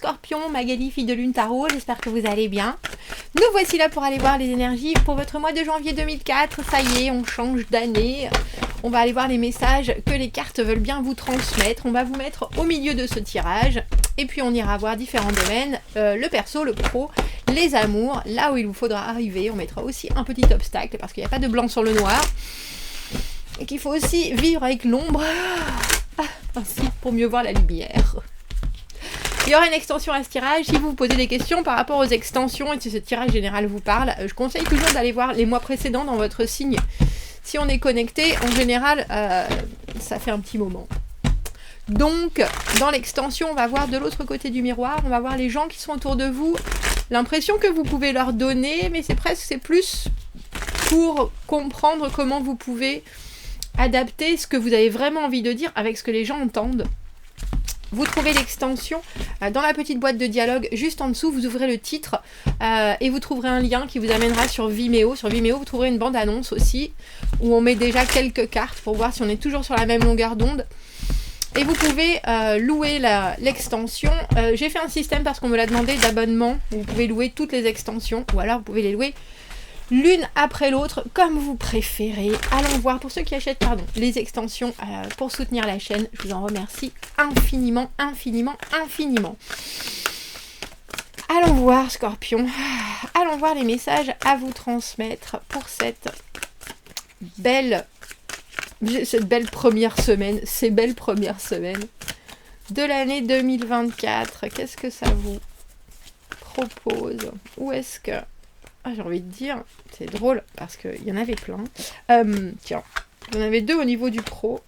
Scorpion, Magali, fille de Lune Tarot, j'espère que vous allez bien. Nous voici là pour aller voir les énergies pour votre mois de janvier 2004. Ça y est, on change d'année. On va aller voir les messages que les cartes veulent bien vous transmettre. On va vous mettre au milieu de ce tirage. Et puis on ira voir différents domaines, le perso, le pro, les amours, là où il vous faudra arriver. On mettra aussi un petit obstacle parce qu'il n'y a pas de blanc sur le noir. Et qu'il faut aussi vivre avec l'ombre, ainsi pour mieux voir la lumière. Il y aura une extension à ce tirage. Si vous vous posez des questions par rapport aux extensions et si ce tirage général vous parle, je conseille toujours d'aller voir les mois précédents dans votre signe. Si on est connecté, en général, ça fait un petit moment. Donc, dans l'extension, on va voir de l'autre côté du miroir, on va voir les gens qui sont autour de vous, l'impression que vous pouvez leur donner, mais c'est plus pour comprendre comment vous pouvez adapter ce que vous avez vraiment envie de dire avec ce que les gens entendent. Vous trouvez l'extension dans la petite boîte de dialogue, juste en dessous, vous ouvrez le titre et vous trouverez un lien qui vous amènera sur Vimeo. Sur Vimeo, vous trouverez une bande-annonce aussi, où on met déjà quelques cartes pour voir si on est toujours sur la même longueur d'onde. Et vous pouvez louer l'extension. J'ai fait un système parce qu'on me l'a demandé d'abonnement. Vous pouvez louer toutes les extensions, ou alors vous pouvez les louer l'une après l'autre, comme vous préférez. Allons voir, pour ceux qui achètent les extensions pour soutenir la chaîne, je vous en remercie infiniment, infiniment, infiniment. Allons voir, Scorpion. Allons voir les messages à vous transmettre pour cette belle première semaine, ces belles premières semaines de l'année 2024. Qu'est-ce que ça vous propose? Où est-ce que... j'ai envie de dire, c'est drôle parce qu'il y en avait plein. Tiens, il y en avait deux au niveau du pro.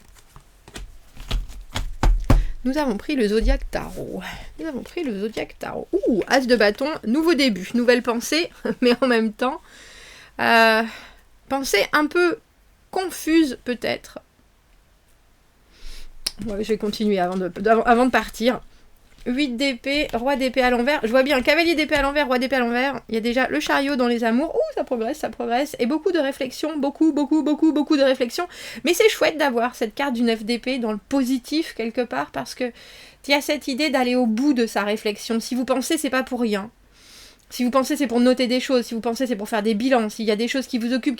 Nous avons pris le Zodiac Tarot. Ouh, As de bâton, nouveau début, nouvelle pensée, mais en même temps, pensée un peu confuse peut-être. Ouais, je vais continuer avant de partir. 8 d'épée, roi d'épée à l'envers. Je vois bien cavalier d'épée à l'envers, roi d'épée à l'envers. Il y a déjà le chariot dans les amours. Ouh, ça progresse. Et beaucoup de réflexions, beaucoup de réflexions. Mais c'est chouette d'avoir cette carte du 9 d'épée dans le positif quelque part parce que il y a cette idée d'aller au bout de sa réflexion. Si vous pensez, c'est pas pour rien. Si vous pensez, c'est pour noter des choses. Si vous pensez, c'est pour faire des bilans. S'il y a des choses qui vous occupent,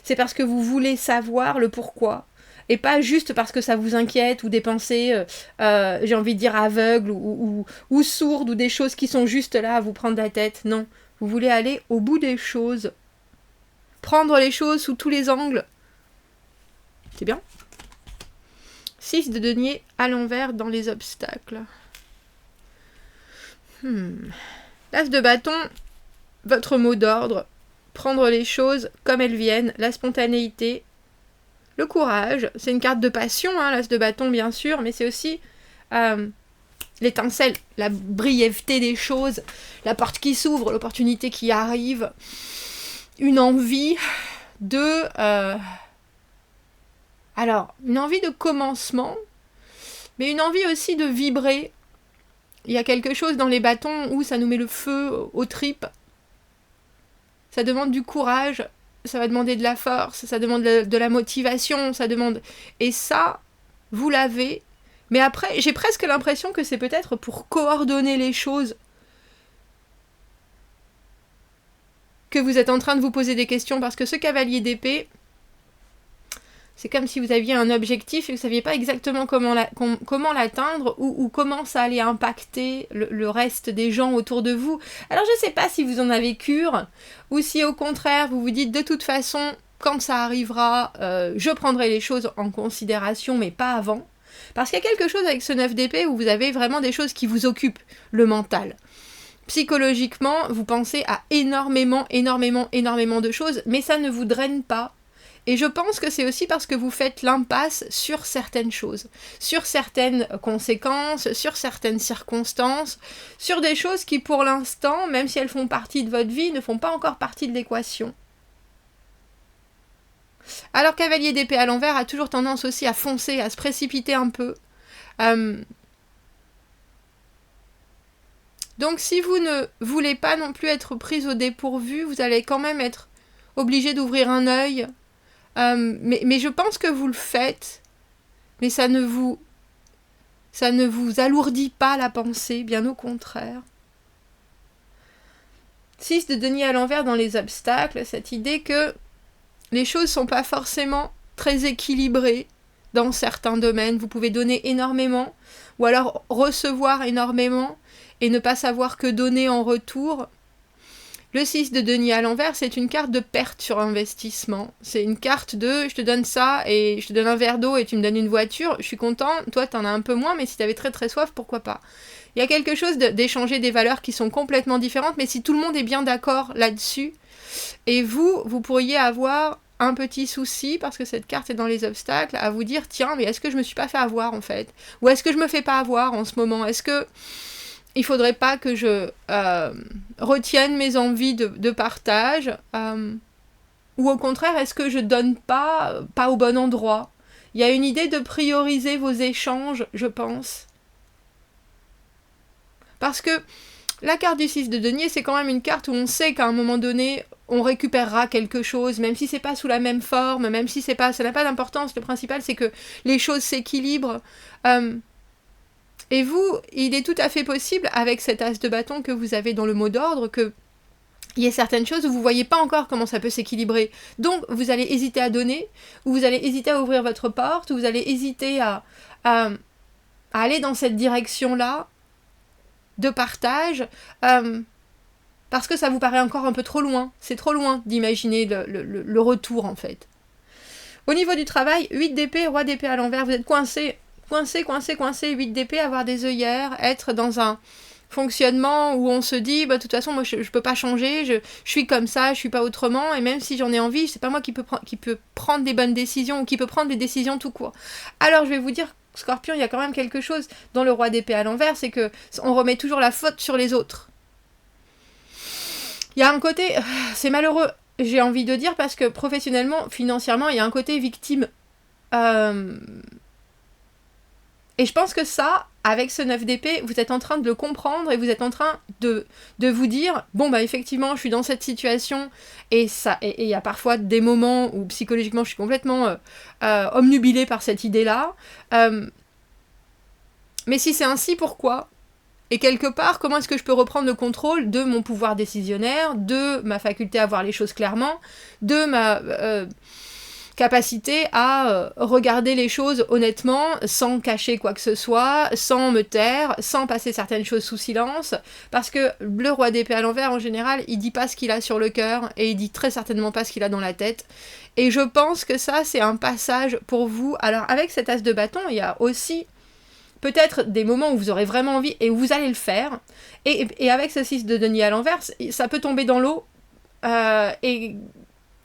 c'est parce que vous voulez savoir le pourquoi. Et pas juste parce que ça vous inquiète ou des pensées, j'ai envie de dire aveugles ou sourdes ou des choses qui sont juste là à vous prendre la tête. Non, vous voulez aller au bout des choses. Prendre les choses sous tous les angles. C'est bien. 6 de denier à l'envers dans les obstacles. L'as de bâton, votre mot d'ordre. Prendre les choses comme elles viennent, la spontanéité. Le courage, c'est une carte de passion, l'as de bâton bien sûr, mais c'est aussi l'étincelle, la brièveté des choses, la porte qui s'ouvre, l'opportunité qui arrive, une envie de... une envie de commencement, mais une envie aussi de vibrer. Il y a quelque chose dans les bâtons où ça nous met le feu aux tripes. Ça demande du courage. Ça va demander de la force, ça demande de la motivation, ça demande... Et ça, vous l'avez. Mais après, j'ai presque l'impression que c'est peut-être pour coordonner les choses que vous êtes en train de vous poser des questions. Parce que ce cavalier d'épée, c'est comme si vous aviez un objectif et vous ne saviez pas exactement comment l'atteindre ou comment ça allait impacter le reste des gens autour de vous. Alors je ne sais pas si vous en avez cure ou si au contraire vous vous dites de toute façon quand ça arrivera je prendrai les choses en considération mais pas avant. Parce qu'il y a quelque chose avec ce 9 d'épée où vous avez vraiment des choses qui vous occupent, le mental. Psychologiquement, vous pensez à énormément de choses mais ça ne vous draine pas. Et je pense que c'est aussi parce que vous faites l'impasse sur certaines choses, sur certaines conséquences, sur certaines circonstances, sur des choses qui pour l'instant, même si elles font partie de votre vie, ne font pas encore partie de l'équation. Alors cavalier d'épée à l'envers a toujours tendance aussi à foncer, à se précipiter un peu. Donc si vous ne voulez pas non plus être prise au dépourvu, vous allez quand même être obligé d'ouvrir un œil. Mais je pense que vous le faites, mais ça ne vous Ça ne vous alourdit pas la pensée, bien au contraire. 6 de denier à l'envers dans les obstacles, cette idée que les choses ne sont pas forcément très équilibrées dans certains domaines. Vous pouvez donner énormément, ou alors recevoir énormément, et ne pas savoir que donner en retour. Le 6 de denier à l'envers, c'est une carte de perte sur investissement. C'est une carte de « je te donne ça, et je te donne un verre d'eau, et tu me donnes une voiture, je suis content, toi t'en as un peu moins, mais si t'avais très très soif, pourquoi pas ?» Il y a quelque chose d'échanger des valeurs qui sont complètement différentes, mais si tout le monde est bien d'accord là-dessus, et vous pourriez avoir un petit souci, parce que cette carte est dans les obstacles, à vous dire, tiens, mais est-ce que je me suis pas fait avoir en fait ? Ou est-ce que je me fais pas avoir en ce moment ? Est-ce que il faudrait pas que je retienne mes envies de partage ou au contraire, est-ce que je donne pas au bon endroit ? Il y a une idée de prioriser vos échanges, je pense. Parce que la carte du 6 de denier, c'est quand même une carte où on sait qu'à un moment donné, on récupérera quelque chose, même si c'est pas sous la même forme, même si ça n'a pas d'importance. Le principal, c'est que les choses s'équilibrent. Et vous, il est tout à fait possible, avec cet as de bâton que vous avez dans le mot d'ordre, que il y a certaines choses où vous ne voyez pas encore comment ça peut s'équilibrer. Donc, vous allez hésiter à donner, ou vous allez hésiter à ouvrir votre porte, ou vous allez hésiter à aller dans cette direction-là, de partage, parce que ça vous paraît encore un peu trop loin. C'est trop loin d'imaginer le retour, en fait. Au niveau du travail, 8 d'épée, roi d'épée à l'envers, vous êtes coincé, 8 d'épée, avoir des œillères, être dans un fonctionnement où on se dit, bah, de toute façon, moi, je peux pas changer, je suis comme ça, je suis pas autrement, et même si j'en ai envie, c'est pas moi qui peut prendre des bonnes décisions, ou qui peut prendre des décisions tout court. Alors, je vais vous dire, Scorpion, il y a quand même quelque chose dans le roi d'épée à l'envers, c'est que on remet toujours la faute sur les autres. Il y a un côté, c'est malheureux, j'ai envie de dire, parce que professionnellement, financièrement, il y a un côté victime. Et je pense que ça, avec ce 9 d'épée, vous êtes en train de le comprendre et vous êtes en train de vous dire, bon bah effectivement, je suis dans cette situation et il y a parfois des moments où psychologiquement je suis complètement omnubilée par cette idée-là. Mais si c'est ainsi, pourquoi ? Et quelque part, comment est-ce que je peux reprendre le contrôle de mon pouvoir décisionnaire, de ma faculté à voir les choses clairement, de ma capacité à regarder les choses honnêtement, sans cacher quoi que ce soit, sans me taire, sans passer certaines choses sous silence, parce que le roi d'épée à l'envers, en général, il dit pas ce qu'il a sur le cœur, et il dit très certainement pas ce qu'il a dans la tête, et je pense que ça, c'est un passage pour vous. Alors, avec cet as de bâton, il y a aussi peut-être des moments où vous aurez vraiment envie, et où vous allez le faire, et avec ce 6 de denier à l'envers, ça peut tomber dans l'eau, et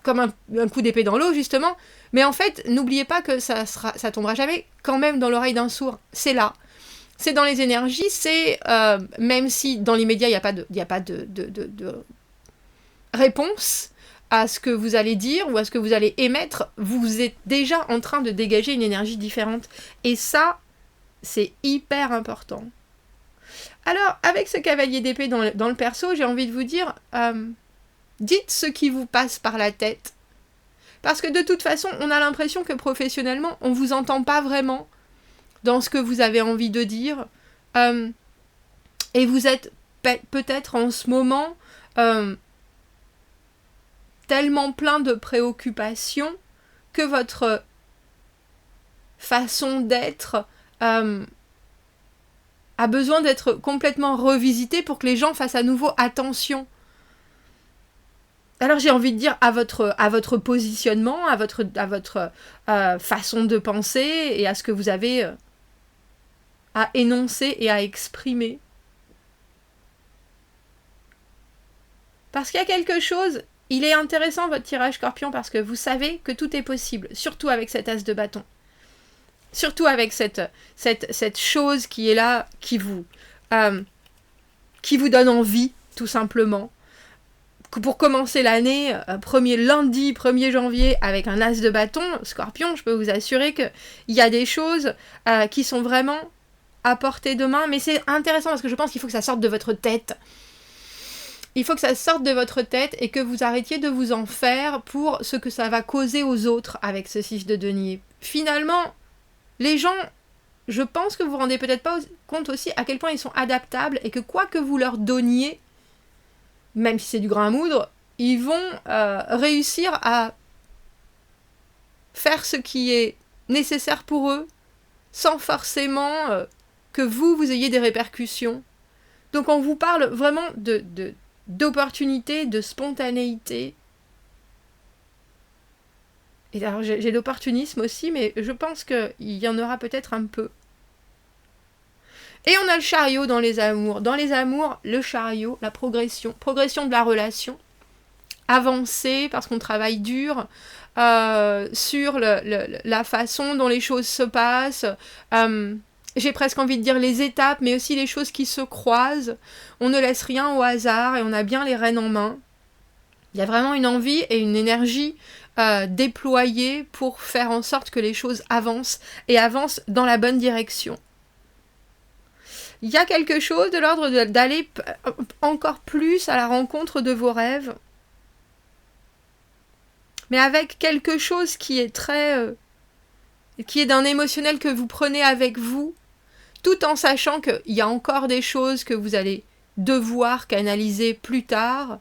comme un coup d'épée dans l'eau, justement. Mais en fait, n'oubliez pas que ça tombera jamais quand même dans l'oreille d'un sourd. C'est là. C'est dans les énergies, c'est... même si dans l'immédiat, il n'y a pas de réponse à ce que vous allez dire ou à ce que vous allez émettre, vous êtes déjà en train de dégager une énergie différente. Et ça, c'est hyper important. Alors, avec ce cavalier d'épée dans le perso, j'ai envie de vous dire... dites ce qui vous passe par la tête. Parce que de toute façon, on a l'impression que professionnellement, on ne vous entend pas vraiment dans ce que vous avez envie de dire. Et vous êtes peut-être en ce moment tellement plein de préoccupations que votre façon d'être a besoin d'être complètement revisitée pour que les gens fassent à nouveau attention. Alors j'ai envie de dire à votre positionnement, à votre façon de penser et à ce que vous avez à énoncer et à exprimer. Parce qu'il y a quelque chose, il est intéressant votre tirage Scorpion parce que vous savez que tout est possible, surtout avec cet as de bâton. Surtout avec cette chose qui est là, qui vous donne envie, tout simplement. Pour commencer l'année, lundi 1er janvier, avec un as de bâton, Scorpion, je peux vous assurer qu'il y a des choses qui sont vraiment à portée de main, mais c'est intéressant parce que je pense qu'il faut que ça sorte de votre tête. Il faut que ça sorte de votre tête et que vous arrêtiez de vous en faire pour ce que ça va causer aux autres avec ce 6 de denier. Finalement, les gens je pense que vous vous rendez peut-être pas compte aussi à quel point ils sont adaptables et que quoi que vous leur donniez, même si c'est du grain à moudre, ils vont réussir à faire ce qui est nécessaire pour eux sans forcément que vous ayez des répercussions. Donc on vous parle vraiment d'opportunité, de spontanéité. Et alors j'ai l'opportunisme aussi, mais je pense qu'il y en aura peut-être un peu. Et on a le chariot dans les amours. Dans les amours, le chariot, la progression de la relation, avancer parce qu'on travaille dur sur la façon dont les choses se passent. J'ai presque envie de dire les étapes, mais aussi les choses qui se croisent. On ne laisse rien au hasard et on a bien les rênes en main. Il y a vraiment une envie et une énergie déployée pour faire en sorte que les choses avancent et avancent dans la bonne direction. Il y a quelque chose de l'ordre d'aller encore plus à la rencontre de vos rêves, mais avec quelque chose qui est qui est d'un émotionnel que vous prenez avec vous, tout en sachant qu'il y a encore des choses que vous allez devoir canaliser plus tard,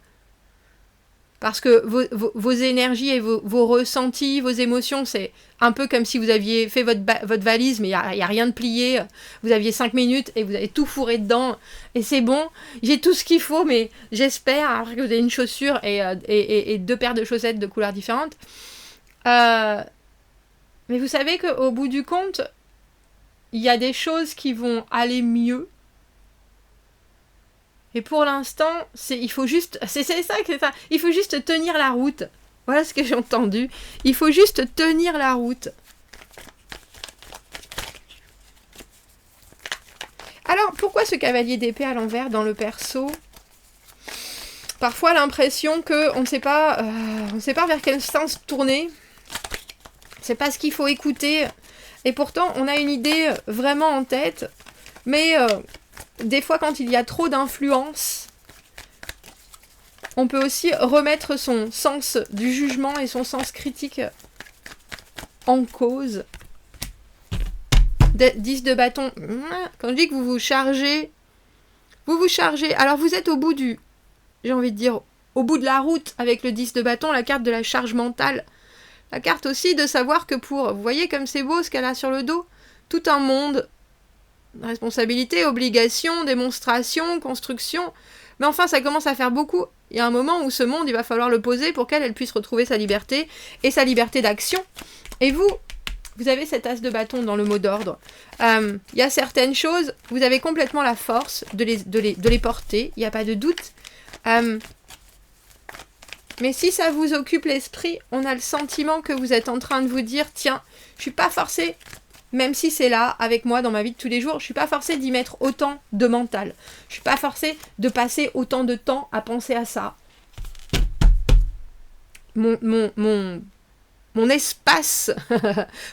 parce que vos énergies et vos ressentis, vos émotions, c'est un peu comme si vous aviez fait votre valise, mais il n'y a rien de plié. Vous aviez 5 minutes et vous avez tout fourré dedans. Et c'est bon, j'ai tout ce qu'il faut, mais j'espère, après que vous avez une chaussure et 2 paires de chaussettes de couleurs différentes. Mais vous savez qu'au bout du compte, il y a des choses qui vont aller mieux. Et pour l'instant, il faut juste tenir la route. Voilà ce que j'ai entendu. Il faut juste tenir la route. Alors, pourquoi ce cavalier d'épée à l'envers dans le perso ? Parfois l'impression qu'on ne sait pas vers quel sens tourner. C'est pas ce qu'il faut écouter. Et pourtant, on a une idée vraiment en tête. Mais des fois, quand il y a trop d'influence, on peut aussi remettre son sens du jugement et son sens critique en cause. 10 de bâton. Quand je dis que vous vous chargez. Alors vous êtes au bout au bout de la route avec le 10 de bâton, la carte de la charge mentale. La carte aussi de savoir que vous voyez comme c'est beau ce qu'elle a sur le dos. Tout un monde. Responsabilité, obligation, démonstration, construction. Mais enfin, ça commence à faire beaucoup. Il y a un moment où ce monde, il va falloir le poser pour qu'elle puisse retrouver sa liberté et sa liberté d'action. Et vous avez cet as de bâton dans le mot d'ordre. Il y a certaines choses, vous avez complètement la force de les porter, il n'y a pas de doute. Mais si ça vous occupe l'esprit, on a le sentiment que vous êtes en train de vous dire, tiens, je suis pas forcée, même si c'est là, avec moi, dans ma vie de tous les jours, je suis pas forcée d'y mettre autant de mental. Je suis pas forcée de passer autant de temps à penser à ça. Mon espace,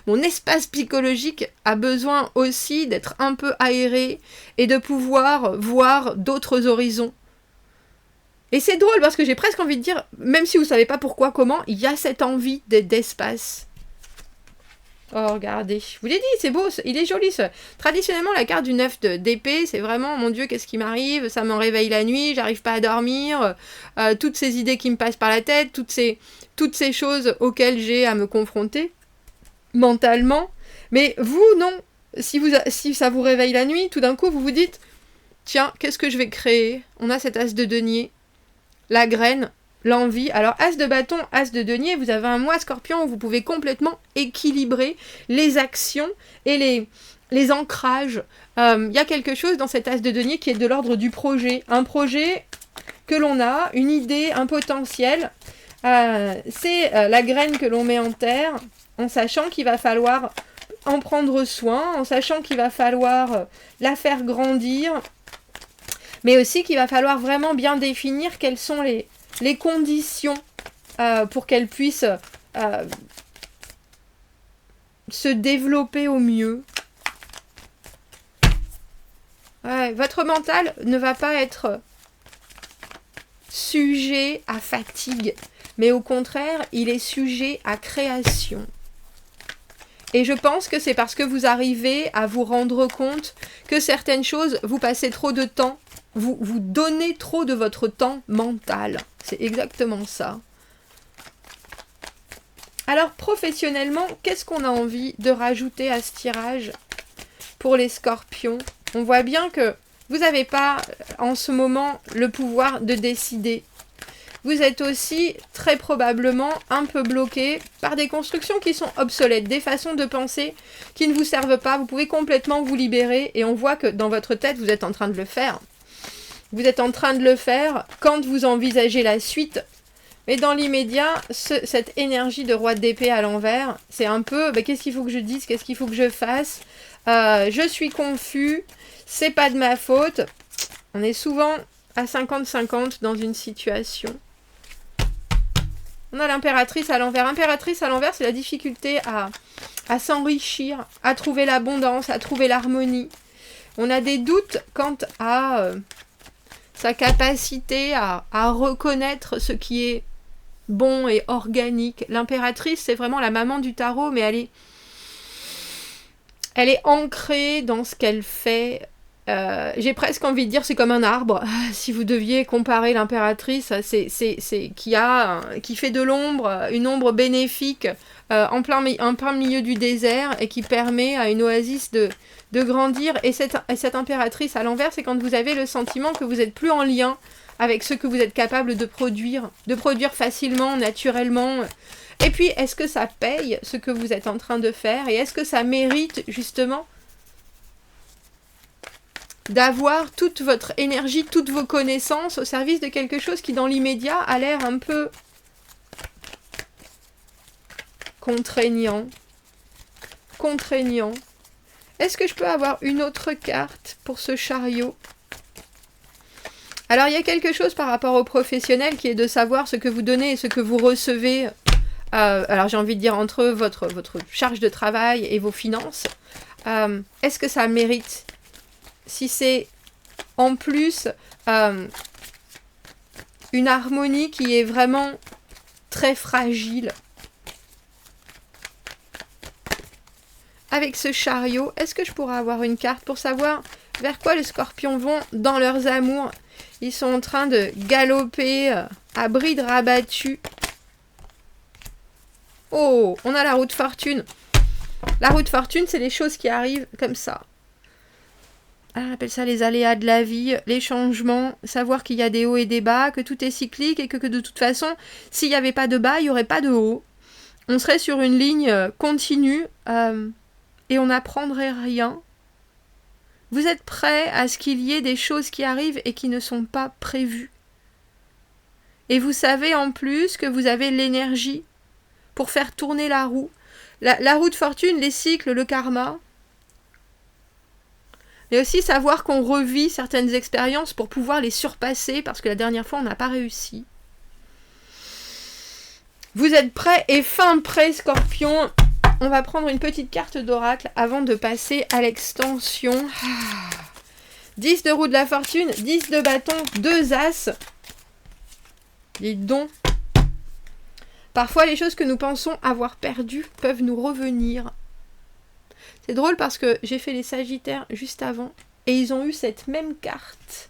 mon espace psychologique a besoin aussi d'être un peu aéré et de pouvoir voir d'autres horizons. Et c'est drôle parce que j'ai presque envie de dire, même si vous savez pas pourquoi, comment, il y a cette envie d'espace. Oh, regardez, je vous l'ai dit, c'est beau, il est joli. Traditionnellement, la carte du 9 d'épée, c'est vraiment, mon Dieu, qu'est-ce qui m'arrive ? Ça me réveille la nuit, j'arrive pas à dormir, toutes ces idées qui me passent par la tête, toutes ces choses auxquelles j'ai à me confronter mentalement. Mais vous, non. Si ça vous réveille la nuit, tout d'un coup, vous vous dites, tiens, qu'est-ce que je vais créer ? On a cet as de denier, la graine, l'envie. Alors, as de bâton, as de denier, vous avez un mois scorpion où vous pouvez complètement équilibrer les actions et les ancrages. Il y a quelque chose dans cet as de denier qui est de l'ordre du projet. Un projet que l'on a, une idée, un potentiel. C'est la graine que l'on met en terre en sachant qu'il va falloir en prendre soin, en sachant qu'il va falloir la faire grandir, mais aussi qu'il va falloir vraiment bien définir quelles sont les conditions pour qu'elle puisse se développer au mieux. Ouais, votre mental ne va pas être sujet à fatigue, mais au contraire, il est sujet à création. Et je pense que c'est parce que vous arrivez à vous rendre compte que certaines choses, vous passez trop de temps, vous donnez trop de votre temps mental. C'est exactement ça. Alors, professionnellement, qu'est-ce qu'on a envie de rajouter à ce tirage pour les scorpions? On voit bien que vous n'avez pas, en ce moment, le pouvoir de décider. Vous êtes aussi, très probablement, un peu bloqué par des constructions qui sont obsolètes, des façons de penser qui ne vous servent pas. Vous pouvez complètement vous libérer et on voit que dans votre tête, vous êtes en train de le faire. Vous êtes en train de le faire quand vous envisagez la suite. Mais dans l'immédiat, cette énergie de roi d'épée à l'envers, c'est un peu, qu'est-ce qu'il faut que je dise, qu'est-ce qu'il faut que je fasse, je suis confus, c'est pas de ma faute. On est souvent à 50-50 dans une situation. On a l'impératrice à l'envers. Impératrice à l'envers, c'est la difficulté à s'enrichir, à trouver l'abondance, à trouver l'harmonie. On a des doutes quant à sa capacité à reconnaître ce qui est bon et organique. L'impératrice, c'est vraiment la maman du tarot, mais elle est ancrée dans ce qu'elle fait. J'ai presque envie de dire c'est comme un arbre. Si vous deviez comparer l'impératrice, c'est qui fait de l'ombre, une ombre bénéfique en plein milieu du désert et qui permet à une oasis de grandir. Et cette impératrice à l'envers, c'est quand vous avez le sentiment que vous n'êtes plus en lien avec ce que vous êtes capable de produire facilement, naturellement. Et puis, est-ce que ça paye ce que vous êtes en train de faire? Et est-ce que ça mérite justement d'avoir toute votre énergie, toutes vos connaissances au service de quelque chose qui dans l'immédiat a l'air un peu contraignant. Est-ce que je peux avoir une autre carte pour ce chariot? Alors il y a quelque chose par rapport au professionnel qui est de savoir ce que vous donnez et ce que vous recevez. Alors j'ai envie de dire entre votre charge de travail et vos finances. Est-ce que ça mérite? Si c'est en plus une harmonie qui est vraiment très fragile. Avec ce chariot, est-ce que je pourrais avoir une carte pour savoir vers quoi les scorpions vont dans leurs amours? Ils sont en train de galoper à bride rabattue. Oh, on a la roue de fortune. La roue de fortune, c'est les choses qui arrivent comme ça. On appelle ça les aléas de la vie, les changements, savoir qu'il y a des hauts et des bas, que tout est cyclique et que de toute façon, s'il n'y avait pas de bas, il n'y aurait pas de haut. On serait sur une ligne continue et on n'apprendrait rien. Vous êtes prêts à ce qu'il y ait des choses qui arrivent et qui ne sont pas prévues. Et vous savez en plus que vous avez l'énergie pour faire tourner la roue. La roue de fortune, les cycles, le karma. Mais aussi savoir qu'on revit certaines expériences pour pouvoir les surpasser parce que la dernière fois, on n'a pas réussi. Vous êtes prêts et fin prêts, Scorpion. On va prendre une petite carte d'oracle avant de passer à l'extension. 10 de roue de la fortune, 10 de bâton, 2 as. Dites donc. Parfois, les choses que nous pensons avoir perdues peuvent nous revenir. C'est drôle parce que j'ai fait les Sagittaires juste avant et ils ont eu cette même carte.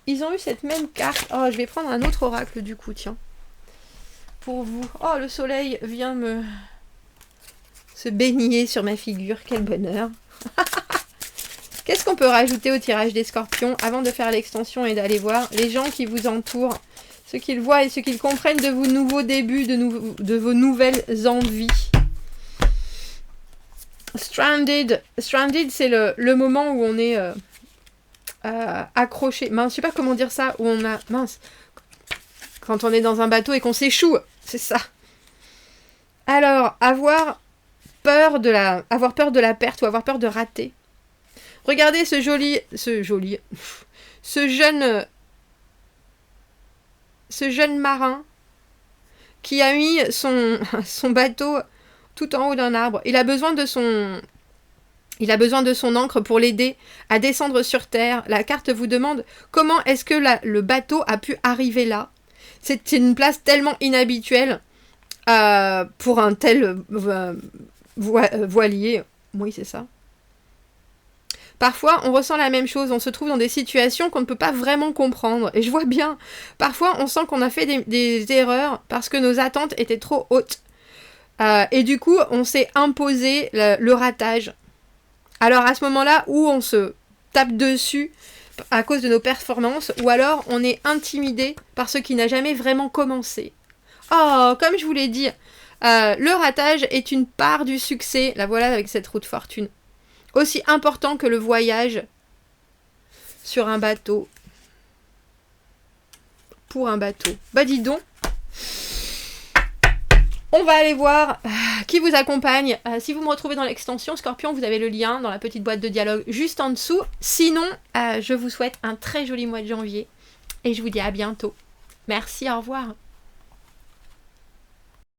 Oh, je vais prendre un autre oracle du coup, tiens. Pour vous. Oh, le soleil vient se baigner sur ma figure. Quel bonheur. Qu'est-ce qu'on peut rajouter au tirage des Scorpions avant de faire l'extension et d'aller voir les gens qui vous entourent, ce qu'ils voient et ce qu'ils comprennent de vos nouveaux débuts, de vos nouvelles envies. Stranded, c'est le moment où on est accroché. Je sais pas comment dire ça, où on a... Quand on est dans un bateau et qu'on s'échoue, c'est ça. Alors, avoir peur de la perte ou avoir peur de rater. Regardez ce jeune marin qui a mis son bateau tout en haut d'un arbre. Il a besoin de son ancre pour l'aider à descendre sur terre. La carte vous demande comment est-ce que le bateau a pu arriver là. C'est une place tellement inhabituelle pour un tel voilier. Oui, c'est ça. Parfois, on ressent la même chose, on se trouve dans des situations qu'on ne peut pas vraiment comprendre. Et je vois bien, parfois, on sent qu'on a fait des erreurs parce que nos attentes étaient trop hautes. Et du coup, on s'est imposé le ratage. Alors à ce moment-là, où on se tape dessus à cause de nos performances, ou alors on est intimidé par ce qui n'a jamais vraiment commencé. Oh, comme je vous l'ai dit, le ratage est une part du succès, la voilà avec cette roue de fortune. Aussi important que le voyage sur un bateau. Pour un bateau. Bah dis donc. On va aller voir qui vous accompagne. Si vous me retrouvez dans l'extension Scorpion, vous avez le lien dans la petite boîte de dialogue juste en dessous. Sinon, je vous souhaite un très joli mois de janvier. Et je vous dis à bientôt. Merci, au revoir.